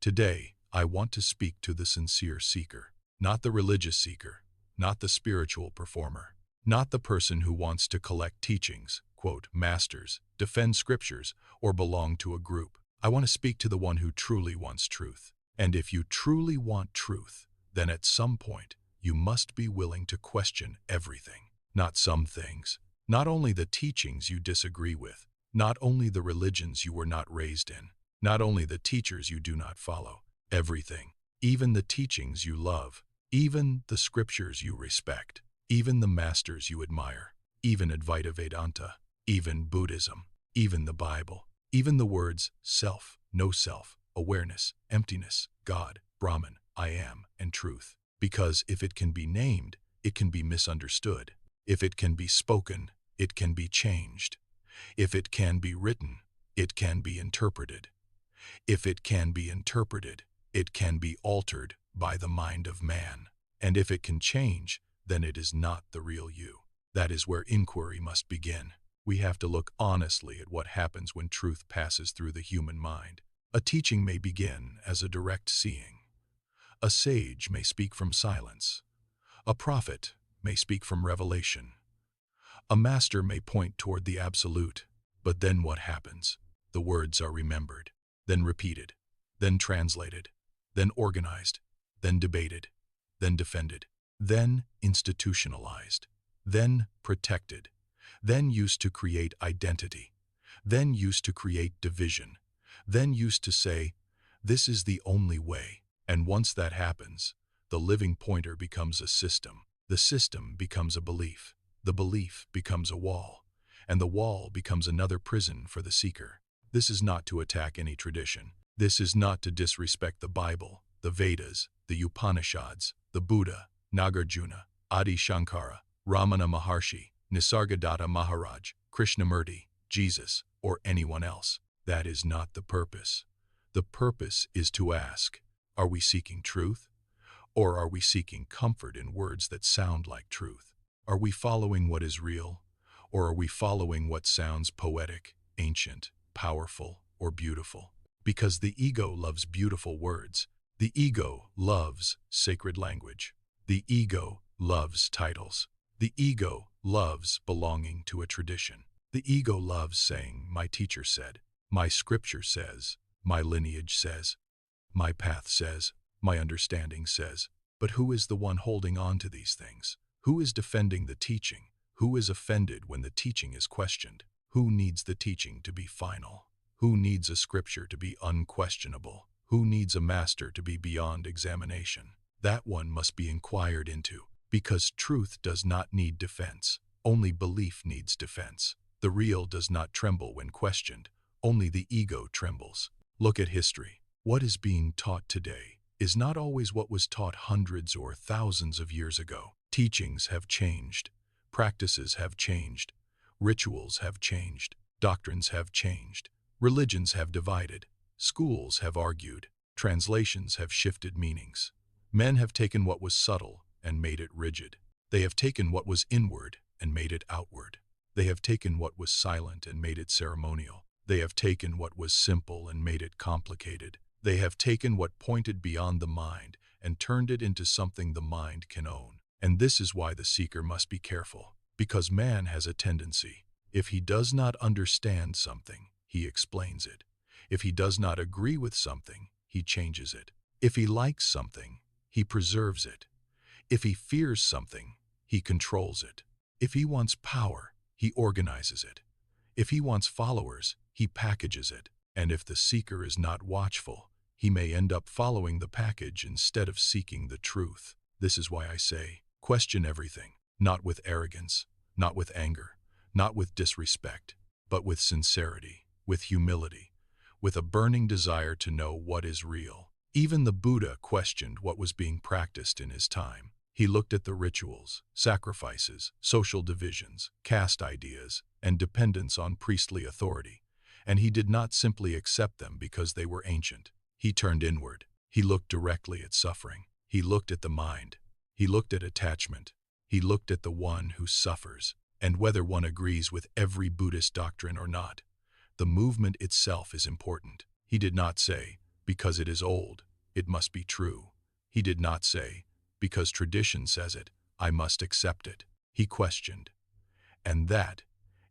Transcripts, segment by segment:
Today, I want to speak to the sincere seeker, not the religious seeker, not the spiritual performer, not the person who wants to collect teachings, quote, masters, defend scriptures, or belong to a group. I want to speak to the one who truly wants truth. And if you truly want truth, then at some point, you must be willing to question everything, not some things, not only the teachings you disagree with, not only the religions you were not raised in, not only the teachers you do not follow, everything, even the teachings you love, even the scriptures you respect, even the masters you admire, even Advaita Vedanta, even Buddhism, even the Bible, even the words self, no self, awareness, emptiness, God, Brahman, I am, and truth. Because if it can be named, it can be misunderstood. If it can be spoken, it can be changed. If it can be written, it can be interpreted. If it can be interpreted, it can be altered by the mind of man. And if it can change, then it is not the real you. That is where inquiry must begin. We have to look honestly at what happens when truth passes through the human mind. A teaching may begin as a direct seeing. A sage may speak from silence. A prophet may speak from revelation. A master may point toward the absolute. But then what happens? The words are remembered, then repeated, then translated, then organized, then debated, then defended, then institutionalized, then protected, then used to create identity, then used to create division, then used to say, this is the only way. And once that happens, the living pointer becomes a system. The system becomes a belief. The belief becomes a wall. And the wall becomes another prison for the seeker. This is not to attack any tradition. This is not to disrespect the Bible, the Vedas, the Upanishads, the Buddha, Nagarjuna, Adi Shankara, Ramana Maharshi, Nisargadatta Maharaj, Krishnamurti, Jesus, or anyone else. That is not the purpose. The purpose is to ask, are we seeking truth? Or are we seeking comfort in words that sound like truth? Are we following what is real? Or are we following what sounds poetic, ancient, powerful, or beautiful? Because the ego loves beautiful words. The ego loves sacred language. The ego loves titles. The ego loves belonging to a tradition. The ego loves saying, my teacher said, my scripture says, my lineage says, my path says, my understanding says. But who is the one holding on to these things? Who is defending the teaching? Who is offended when the teaching is questioned? Who needs the teaching to be final? Who needs a scripture to be unquestionable? Who needs a master to be beyond examination? That one must be inquired into, because truth does not need defense. Only belief needs defense. The real does not tremble when questioned. Only the ego trembles. Look at history. What is being taught today is not always what was taught hundreds or thousands of years ago. Teachings have changed. Practices have changed. Rituals have changed. Doctrines have changed. Religions have divided. Schools have argued. Translations have shifted meanings. Men have taken what was subtle and made it rigid. They have taken what was inward and made it outward. They have taken what was silent and made it ceremonial. They have taken what was simple and made it complicated. They have taken what pointed beyond the mind and turned it into something the mind can own. And this is why the seeker must be careful, because man has a tendency. If he does not understand something, he explains it. If he does not agree with something, he changes it. If he likes something, he preserves it. If he fears something, he controls it. If he wants power, he organizes it. If he wants followers, he packages it. And if the seeker is not watchful, he may end up following the package instead of seeking the truth. This is why I say, question everything, not with arrogance, not with anger, not with disrespect, but with sincerity, with humility, with a burning desire to know what is real. Even the Buddha questioned what was being practiced in his time. He looked at the rituals, sacrifices, social divisions, caste ideas, and dependence on priestly authority, and he did not simply accept them because they were ancient. He turned inward. He looked directly at suffering. He looked at the mind. He looked at attachment. He looked at the one who suffers. And whether one agrees with every Buddhist doctrine or not, the movement itself is important. He did not say, because it is old, it must be true. He did not say, because tradition says it, I must accept it. He questioned. And that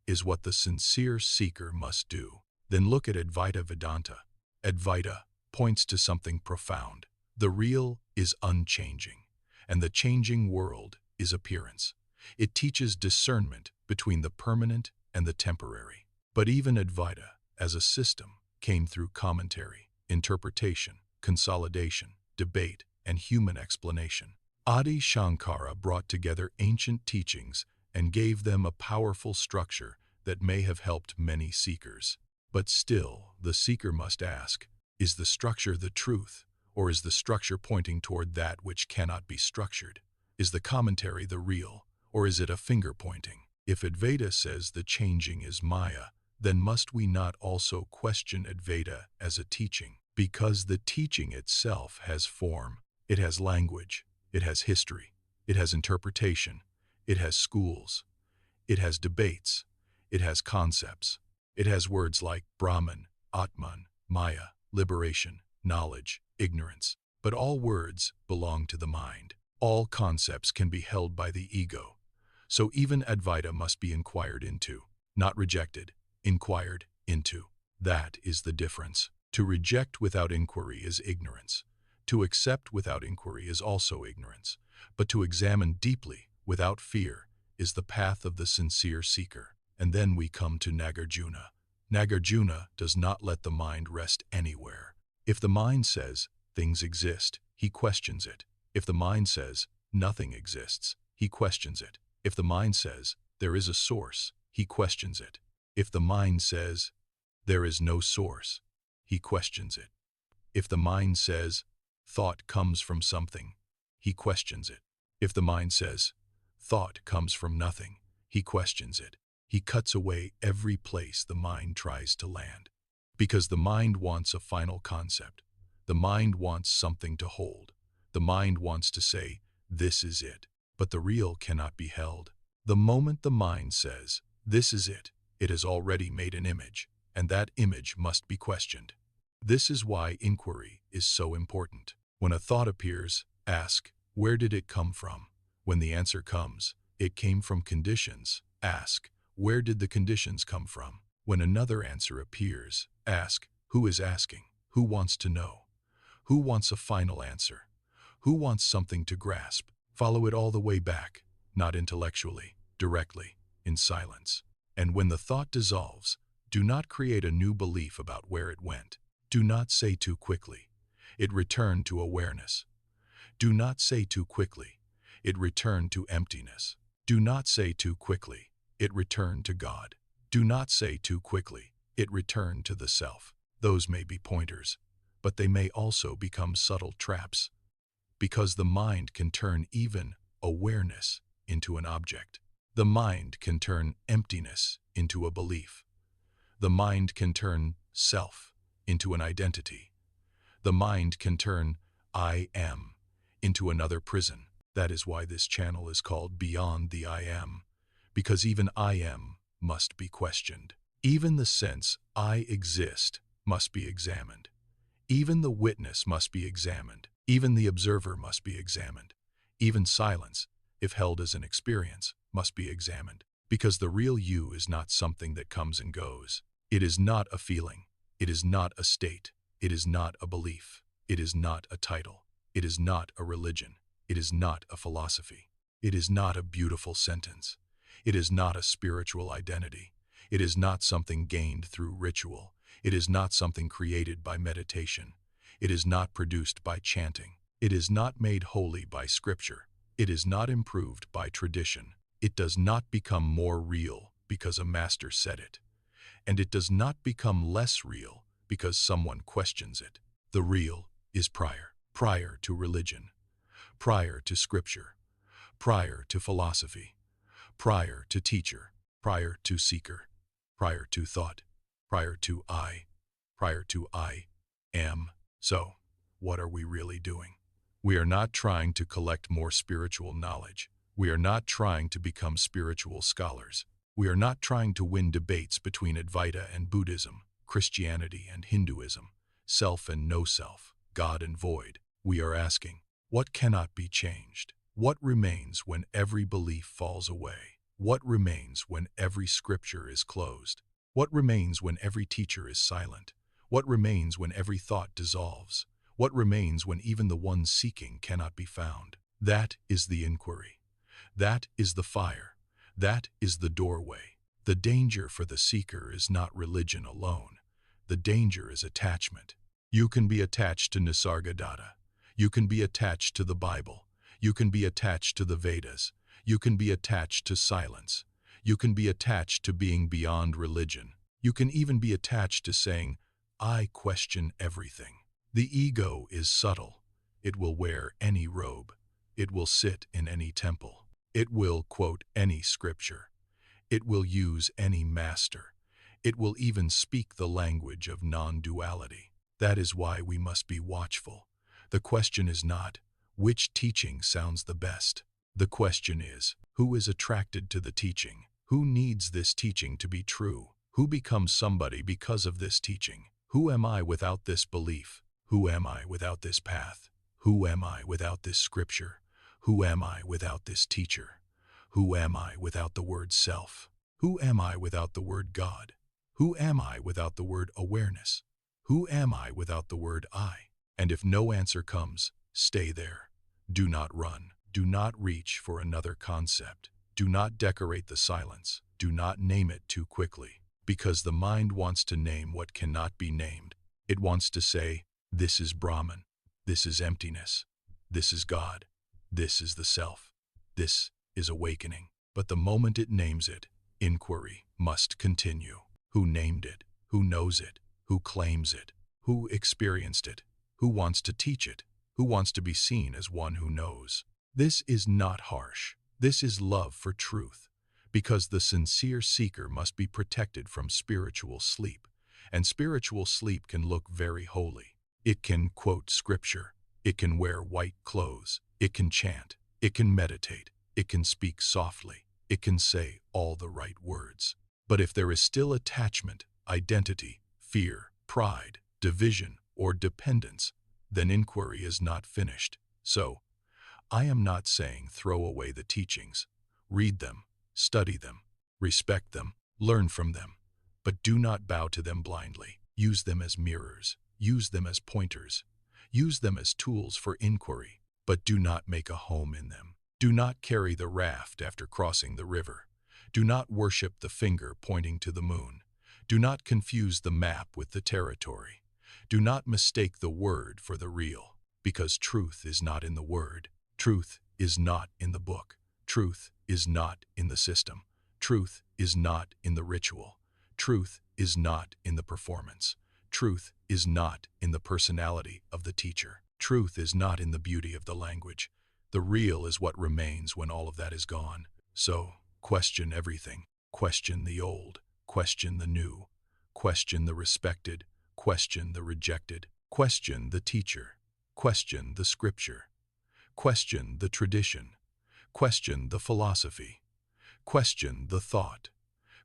is what the sincere seeker must do. Then look at Advaita Vedanta. Advaita points to something profound. The real is unchanging, and the changing world is appearance. It teaches discernment between the permanent and the temporary. But even Advaita, as a system, came through commentary, interpretation, consolidation, debate, and human explanation. Adi Shankara brought together ancient teachings and gave them a powerful structure that may have helped many seekers. But still, the seeker must ask, is the structure the truth, or is the structure pointing toward that which cannot be structured? Is the commentary the real, or is it a finger pointing? If Advaita says the changing is Maya, then must we not also question Advaita as a teaching? Because the teaching itself has form, it has language, it has history, it has interpretation, it has schools, it has debates, it has concepts. It has words like Brahman, Atman, Maya, liberation, knowledge, ignorance. But all words belong to the mind. All concepts can be held by the ego. So even Advaita must be inquired into, not rejected, inquired into. That is the difference. To reject without inquiry is ignorance. To accept without inquiry is also ignorance. But to examine deeply, without fear, is the path of the sincere seeker. And then we come to Nagarjuna. Nagarjuna does not let the mind rest anywhere. If the mind says, things exist, he questions it. If the mind says, nothing exists, he questions it. If the mind says, there is a source, he questions it. If the mind says, there is no source, he questions it. If the mind says, thought comes from something, he questions it. If the mind says, thought comes from nothing, he questions it. He cuts away every place the mind tries to land. Because the mind wants a final concept. The mind wants something to hold. The mind wants to say, this is it. But the real cannot be held. The moment the mind says, this is it, it has already made an image, and that image must be questioned. This is why inquiry is so important. When a thought appears, ask, where did it come from? When the answer comes, it came from conditions, ask, where did the conditions come from? When another answer appears, ask, who is asking? Who wants to know? Who wants a final answer? Who wants something to grasp? Follow it all the way back, not intellectually, directly, in silence. And when the thought dissolves, do not create a new belief about where it went. Do not say too quickly, it returned to awareness. Do not say too quickly, it returned to emptiness. Do not say too quickly, it returned to God. Do not say too quickly, it returned to the self. Those may be pointers, but they may also become subtle traps, because the mind can turn even awareness into an object. The mind can turn emptiness into a belief. The mind can turn self into an identity. The mind can turn I am into another prison. That is why this channel is called Beyond the I Am, because even I am must be questioned. Even the sense I exist must be examined. Even the witness must be examined. Even the observer must be examined. Even silence, if held as an experience, must be examined. Because the real you is not something that comes and goes. It is not a feeling. It is not a state. It is not a belief. It is not a title. It is not a religion. It is not a philosophy. It is not a beautiful sentence. It is not a spiritual identity. It is not something gained through ritual. It is not something created by meditation. It is not produced by chanting. It is not made holy by scripture. It is not improved by tradition. It does not become more real because a master said it. And it does not become less real because someone questions it. The real is prior to religion, prior to scripture, prior to philosophy, prior to teacher, prior to seeker, prior to thought, prior to I am. So, what are we really doing? We are not trying to collect more spiritual knowledge. We are not trying to become spiritual scholars. We are not trying to win debates between Advaita and Buddhism, Christianity and Hinduism, self and no self, God and void. We are asking, what cannot be changed? What remains when every belief falls away? What remains when every scripture is closed? What remains when every teacher is silent? What remains when every thought dissolves? What remains when even the one seeking cannot be found? That is the inquiry. That is the fire. That is the doorway. The danger for the seeker is not religion alone. The danger is attachment. You can be attached to Nisargadatta. You can be attached to the Bible. You can be attached to the Vedas. You can be attached to silence. You can be attached to being beyond religion. You can even be attached to saying, I question everything. The ego is subtle. It will wear any robe. It will sit in any temple. It will quote any scripture. It will use any master. It will even speak the language of non-duality. That is why we must be watchful. The question is not, which teaching sounds the best? The question is, who is attracted to the teaching? Who needs this teaching to be true? Who becomes somebody because of this teaching? Who am I without this belief? Who am I without this path? Who am I without this scripture? Who am I without this teacher? Who am I without the word self? Who am I without the word God? Who am I without the word awareness? Who am I without the word I? And if no answer comes, stay there. Do not run. Do not reach for another concept. Do not decorate the silence. Do not name it too quickly. Because the mind wants to name what cannot be named. It wants to say, this is Brahman. This is emptiness. This is God. This is the self. This is awakening. But the moment it names it, inquiry must continue. Who named it? Who knows it? Who claims it? Who experienced it? Who wants to teach it? Who wants to be seen as one who knows? This is not harsh. This is love for truth. Because the sincere seeker must be protected from spiritual sleep. And spiritual sleep can look very holy. It can quote scripture. It can wear white clothes. It can chant. It can meditate. It can speak softly. It can say all the right words. But if there is still attachment, identity, fear, pride, division, or dependence, then inquiry is not finished. So, I am not saying throw away the teachings. Read them, study them, respect them, learn from them. But do not bow to them blindly. Use them as mirrors. Use them as pointers. Use them as tools for inquiry. But do not make a home in them. Do not carry the raft after crossing the river. Do not worship the finger pointing to the moon. Do not confuse the map with the territory. Do not mistake the word for the real, because truth is not in the word. Truth is not in the book. Truth is not in the system. Truth is not in the ritual. Truth is not in the performance. Truth is not in the personality of the teacher. Truth is not in the beauty of the language. The real is what remains when all of that is gone. So, question everything. Question the old. Question the new. Question the respected. Question the rejected. Question the teacher. Question the scripture. Question the tradition. Question the philosophy. Question the thought.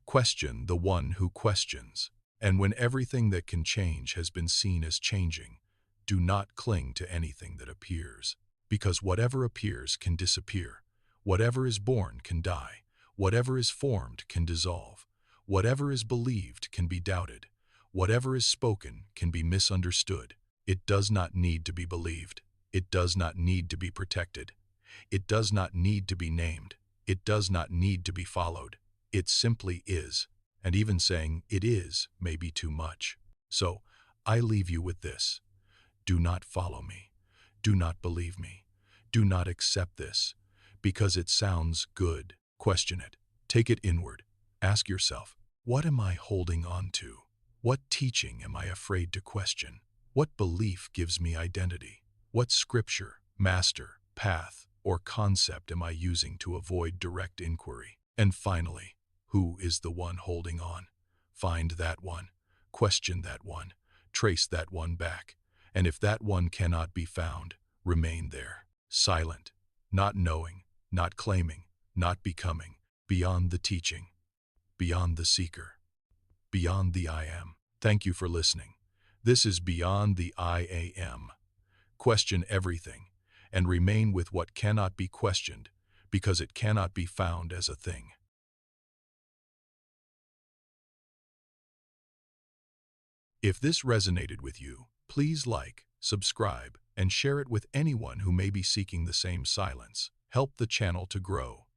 Question the one who questions. And when everything that can change has been seen as changing, do not cling to anything that appears. Because whatever appears can disappear. Whatever is born can die. Whatever is formed can dissolve. Whatever is believed can be doubted. Whatever is spoken can be misunderstood. It does not need to be believed. It does not need to be protected. It does not need to be named. It does not need to be followed. It simply is. And even saying it is may be too much. So, I leave you with this. Do not follow me. Do not believe me. Do not accept this. Because it sounds good. Question it. Take it inward. Ask yourself, what am I holding on to? What teaching am I afraid to question? What belief gives me identity? What scripture, master, path, or concept am I using to avoid direct inquiry? And finally, who is the one holding on? Find that one. Question that one. Trace that one back. And if that one cannot be found, remain there, silent, not knowing, not claiming, not becoming, beyond the teaching, beyond the seeker, beyond the I am. Thank you for listening. This is beyond the I am. Question everything, and remain with what cannot be questioned, because it cannot be found as a thing. If this resonated with you, please like, subscribe, and share it with anyone who may be seeking the same silence. Help the channel to grow.